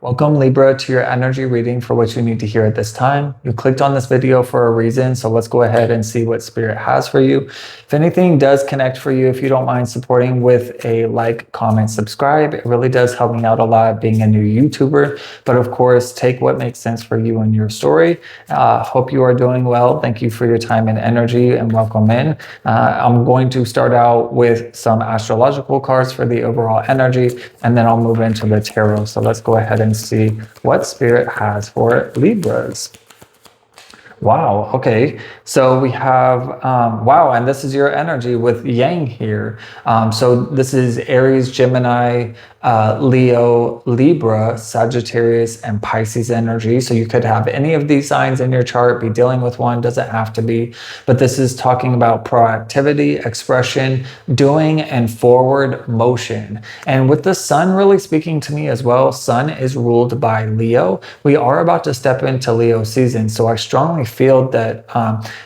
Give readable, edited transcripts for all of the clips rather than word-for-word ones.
Welcome Libra to your energy reading for what you need to hear at this time. You clicked on this video for a reason, so let's go ahead and see what Spirit has for you. If anything does connect for you, if you don't mind supporting with a like, comment, subscribe, it really does help me out a lot being a new YouTuber. But of course, take what makes sense for you and your story. Hope you are doing well. Thank you for your time and energy and welcome in. I'm going to start out with some astrological cards for the overall energy, and then I'll move into the tarot. So let's go ahead and see what Spirit has for Libras. Wow. Okay. So we have, wow. And this is your energy with Yang here. So this is Aries, Gemini, Leo, Libra, Sagittarius, and Pisces energy. So you could have any of these signs in your chart, be dealing with one, doesn't have to be, but this is talking about proactivity, expression, doing, and forward motion. And with the sun really speaking to me as well, sun is ruled by Leo. We are about to step into Leo season. So I strongly feel that,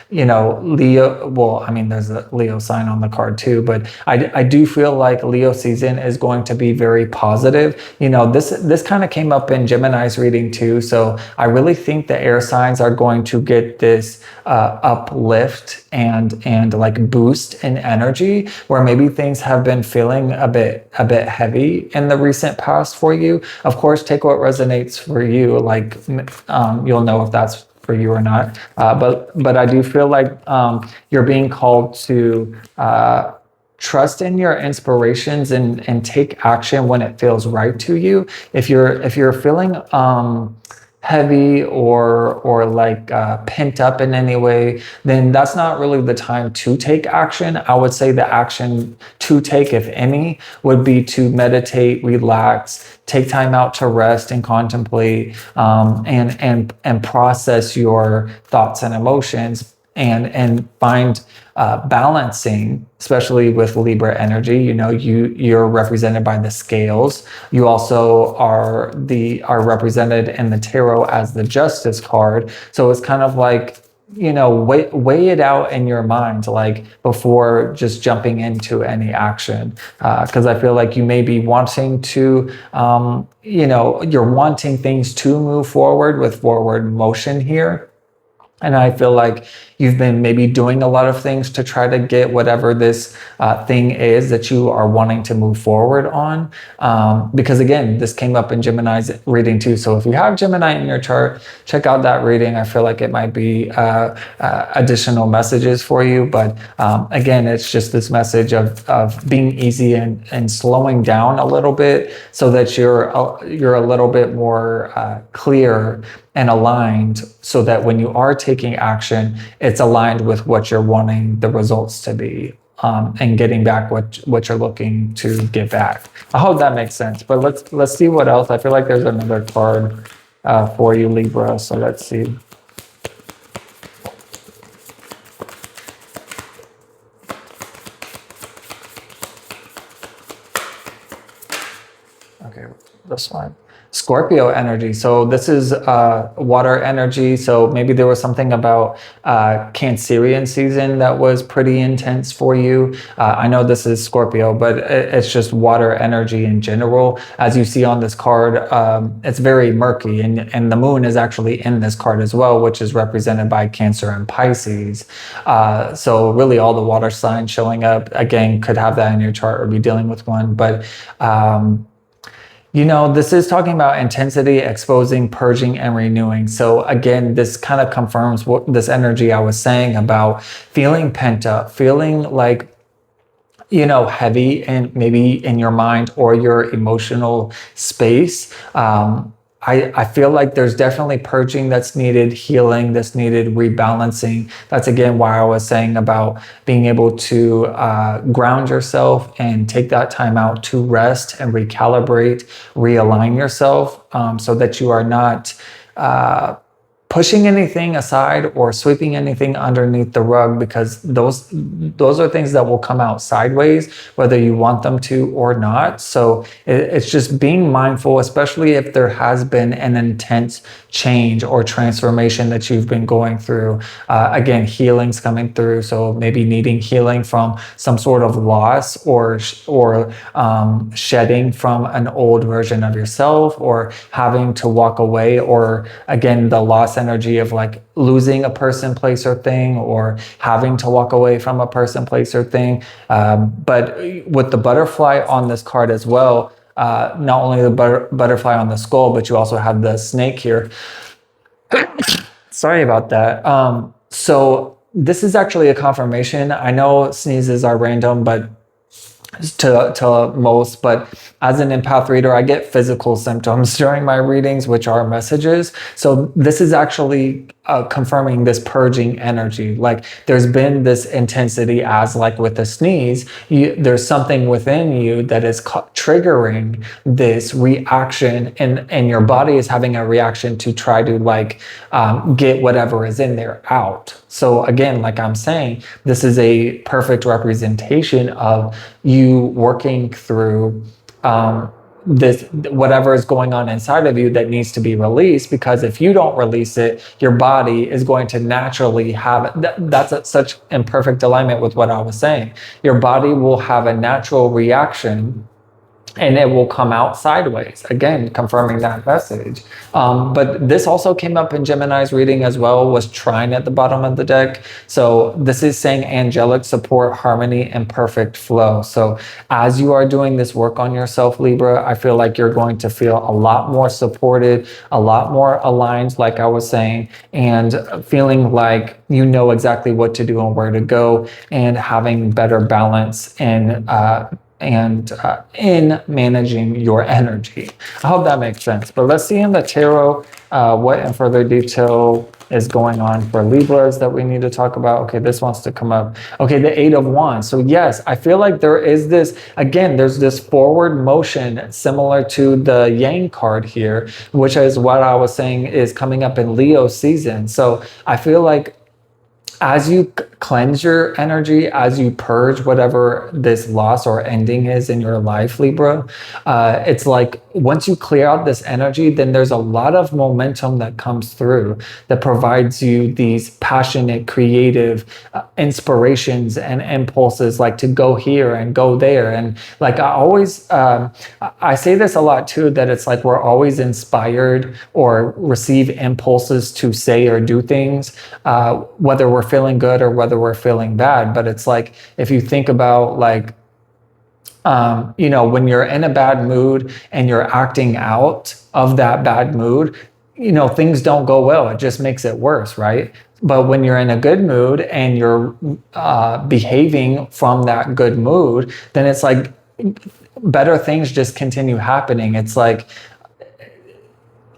Leo, well, I mean, there's a Leo sign on the card too, but I do feel like Leo season is going to be very positive. This kind of came up in Gemini's reading too. So I really think the air signs are going to get this uplift and like boost in energy, where maybe things have been feeling a bit heavy in the recent past for you. Of course, take what resonates for you. Like you'll know if that's for you or not. But I do feel like you're being called to trust in your inspirations and take action when it feels right to you. If you're feeling heavy or like pent up in any way, then that's not really the time to take action. I would say the action to take, if any, would be to meditate, relax, take time out to rest and contemplate, and process your thoughts and emotions, and find balancing, especially with Libra energy. You're represented by the scales. You also are represented in the tarot as the Justice card. So it's kind of like, weigh it out in your mind, like before just jumping into any action. Because I feel like you may be wanting to, you're wanting things to move forward with forward motion here. And I feel like you've been maybe doing a lot of things to try to get whatever this thing is that you are wanting to move forward on. Because again, this came up in Gemini's reading too. So if you have Gemini in your chart, check out that reading. I feel like it might be additional messages for you. But again, it's just this message of being easy and slowing down a little bit so that you're a little bit more clear and aligned, so that when you are taking action, it's aligned with what you're wanting the results to be, and getting back what you're looking to get back. I hope that makes sense. But let's see what else. I feel like there's another card for you, Libra. So let's see. Okay, this one. Scorpio energy. So this is water energy. So maybe there was something about Cancerian season that was pretty intense for you. I know this is Scorpio, but it's just water energy in general. As you see on this card, it's very murky, and the moon is actually in this card as well, which is represented by Cancer and Pisces. So really all the water signs showing up, again, could have that in your chart or be dealing with one. But this is talking about intensity, exposing, purging, and renewing. So again, this kind of confirms what this energy I was saying about feeling pent up, feeling like, heavy and maybe in your mind or your emotional space. I feel like there's definitely purging that's needed, healing that's needed, rebalancing. That's again why I was saying about being able to ground yourself and take that time out to rest and recalibrate, realign yourself, so that you are not pushing anything aside or sweeping anything underneath the rug, because those are things that will come out sideways whether you want them to or not. So it's just being mindful, especially if there has been an intense change or transformation that you've been going through. Again, healing's coming through, so maybe needing healing from some sort of loss or shedding from an old version of yourself, or having to walk away, or again the loss energy of like losing a person, place, or thing, or having to walk away from a person, place, or thing. But with the butterfly on this card as well, not only the butterfly on the skull, but you also have the snake here. Sorry about that. So this is actually a confirmation. I know sneezes are random, but to most, but as an empath reader, I get physical symptoms during my readings, which are messages. So this is actually confirming this purging energy. Like there's been this intensity, as like with the sneeze, there's something within you that is triggering this reaction, and your body is having a reaction to try to like get whatever is in there out. So again, like I'm saying, this is a perfect representation of you working through this, whatever is going on inside of you that needs to be released, because if you don't release it, your body is going to naturally have it. That's such imperfect alignment with what I was saying. Your body will have a natural reaction and it will come out sideways, again confirming that message. But this also came up in Gemini's reading as well, was trine at the bottom of the deck. So this is saying angelic support, harmony, and perfect flow. So as you are doing this work on yourself, Libra, I feel like you're going to feel a lot more supported, a lot more aligned, like I was saying, and feeling like you know exactly what to do and where to go, and having better balance and in managing your energy. I hope that makes sense. But let's see in the tarot what in further detail is going on for Libras that we need to talk about. Okay, this wants to come up. Okay, the 8 of Wands. So yes, I feel like there is this, again, there's this forward motion similar to the Yang card here, which is what I was saying is coming up in Leo season. So I feel like as you cleanse your energy, as you purge whatever this loss or ending is in your life, Libra, it's like once you clear out this energy, then there's a lot of momentum that comes through that provides you these passionate, creative inspirations and impulses, like to go here and go there. And like I always, I say this a lot too, that it's like we're always inspired or receive impulses to say or do things, whether we're feeling good or whether we're feeling bad. But it's like, if you think about like, you know, when you're in a bad mood and you're acting out of that bad mood, you know, things don't go well. It just makes it worse, right? But when you're in a good mood and you're behaving from that good mood, then it's like better things just continue happening. It's like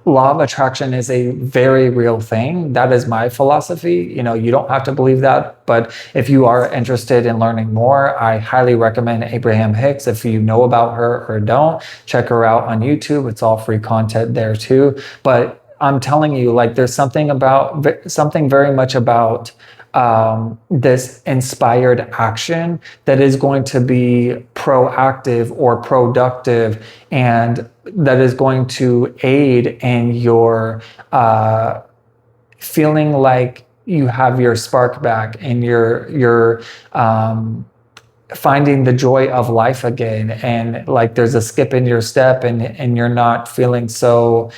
law of attraction is a very real thing. That is my philosophy. You know, you don't have to believe that, but if you are interested in learning more, I highly recommend Abraham Hicks. If you know about her or don't, check her out on YouTube. It's all free content there too. But I'm telling you, like, there's something very much about this inspired action that is going to be proactive or productive, and that is going to aid in your feeling like you have your spark back and you're finding the joy of life again, and like there's a skip in your step, and you're not feeling so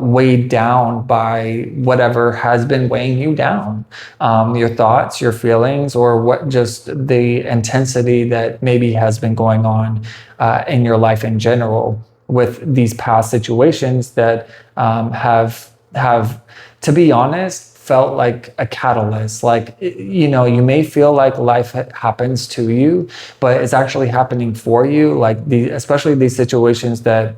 weighed down by whatever has been weighing you down, your thoughts, your feelings, or what, just the intensity that maybe has been going on in your life in general with these past situations that have, to be honest, felt like a catalyst. Like, you know, you may feel like life happens to you, but it's actually happening for you. Like especially these situations that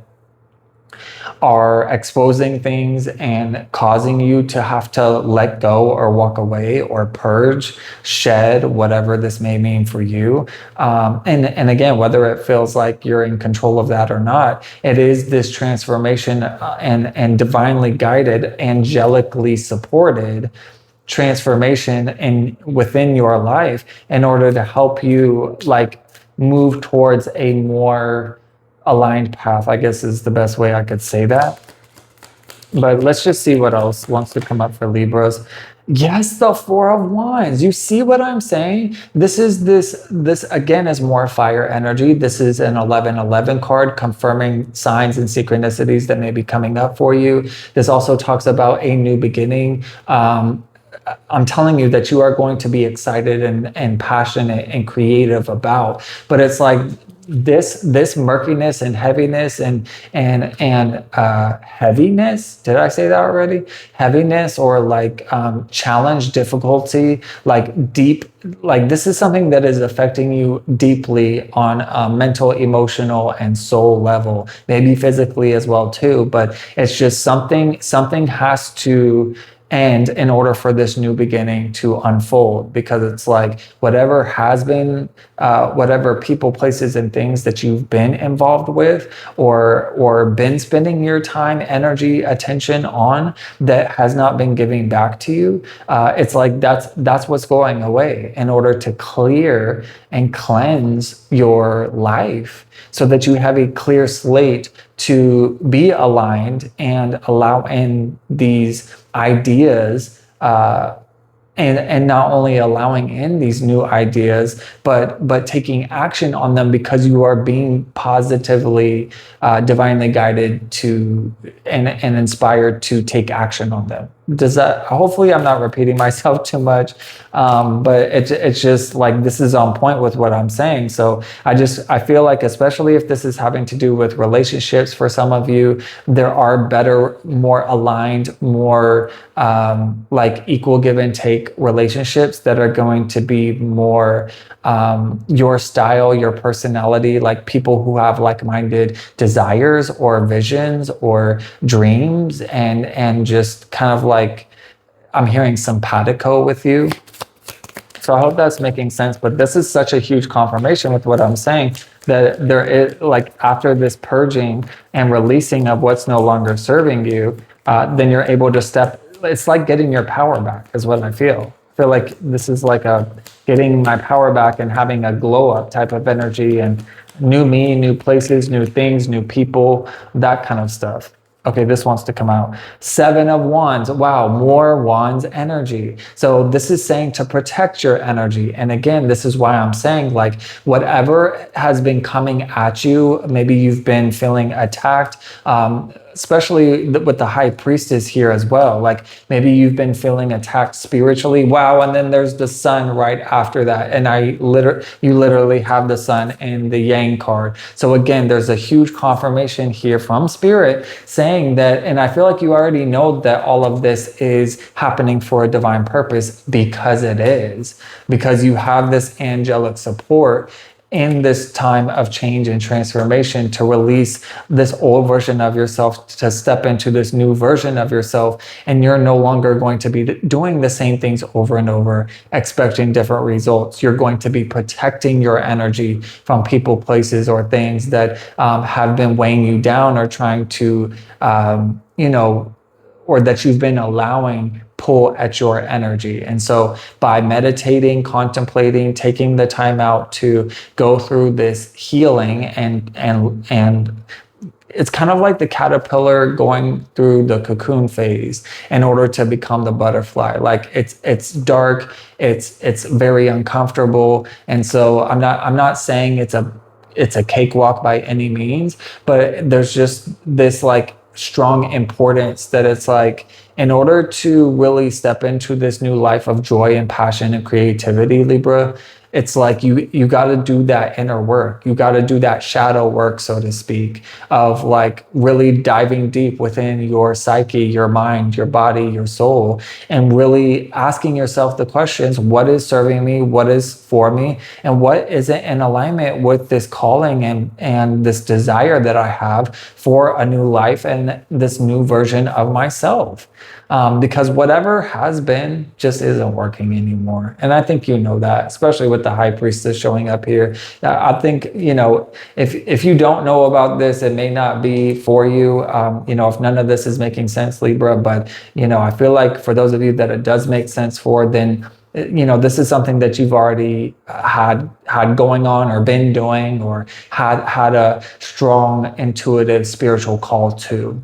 are exposing things and causing you to have to let go or walk away or purge, shed, whatever this may mean for you. And again, whether it feels like you're in control of that or not, it is this transformation and divinely guided, angelically supported transformation within your life in order to help you like move towards a more aligned path, I guess is the best way I could say that. But let's just see what else wants to come up for Libras. Yes, the Four of Wands. You see what I'm saying? This again is more fire energy. This is an 1111 card confirming signs and synchronicities that may be coming up for you. This also talks about a new beginning. I'm telling you that you are going to be excited and passionate and creative about, but it's like this murkiness and heaviness and heaviness. Did I say that already? Heaviness or like challenge, difficulty, like deep. Like this is something that is affecting you deeply on a mental, emotional, and soul level. Maybe physically as well too. But it's just something has to end in order for this new beginning to unfold, because it's like whatever has been, whatever people, places, and things that you've been involved with or been spending your time, energy, attention on that has not been giving back to you, it's like that's what's going away in order to clear and cleanse your life so that you have a clear slate to be aligned and allow in these ideas, and not only allowing in these new ideas, but taking action on them because you are being positively, divinely guided to and inspired to take action on them. Does that, hopefully I'm not repeating myself too much, but it's just like this is on point with what I'm saying. So I feel like, especially if this is having to do with relationships for some of you, there are better, more aligned, more like equal give and take relationships that are going to be more your style, your personality, like people who have like-minded desires or visions or dreams, and just kind of like, I'm hearing simpatico with you. So I hope that's making sense, but this is such a huge confirmation with what I'm saying, that there is, like, after this purging and releasing of what's no longer serving you, then you're able to it's like getting your power back is what I feel. I feel like this is like getting my power back and having a glow up type of energy, and new me, new places, new things, new people, that kind of stuff. Okay, this wants to come out. Seven of Wands. Wow, more Wands energy. So this is saying to protect your energy. And again, this is why I'm saying, like, whatever has been coming at you, maybe you've been feeling attacked, especially with the High Priestess here as well. Like maybe you've been feeling attacked spiritually. Wow, and then there's the Sun right after that. And you literally have the Sun in the Yang card. So again, there's a huge confirmation here from Spirit saying that, and I feel like you already know that all of this is happening for a divine purpose, because it is. Because you have this angelic support in this time of change and transformation to release this old version of yourself, to step into this new version of yourself. And you're no longer going to be doing the same things over and over, expecting different results. You're going to be protecting your energy from people, places, or things that have been weighing you down or trying to, or that you've been allowing pull at your energy. And so by meditating, contemplating, taking the time out to go through this healing, and it's kind of like the caterpillar going through the cocoon phase in order to become the butterfly. Like it's dark, it's very uncomfortable. And so I'm not saying it's a cakewalk by any means, but there's just this like strong importance that it's like, in order to really step into this new life of joy and passion and creativity, Libra, it's like you got to do that inner work. You got to do that shadow work, so to speak, of like really diving deep within your psyche, your mind, your body, your soul, and really asking yourself the questions: what is serving me? What is for me? And what isn't in alignment with this calling and this desire that I have for a new life and this new version of myself? Because whatever has been just isn't working anymore. And I think you know that, especially with the high priestess showing up here. I think, if you don't know about this, it may not be for you, if none of this is making sense, Libra. But, I feel like for those of you that it does make sense for, then, this is something that you've already had going on or been doing, or had a strong intuitive spiritual call to.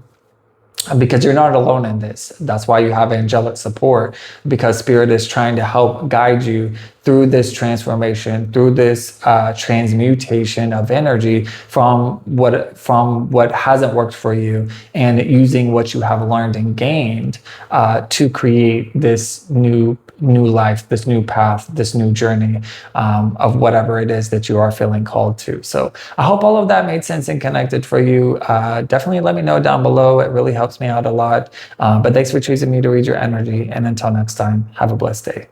Because you're not alone in this. That's why you have angelic support, because Spirit is trying to help guide you through this transformation, through this transmutation of energy from what hasn't worked for you, and using what you have learned and gained to create this new life, this new path, this new journey of whatever it is that you are feeling called to. So I hope all of that made sense and connected for you. Definitely let me know down below. It really helps me out a lot. But thanks for choosing me to read your energy. And until next time, have a blessed day.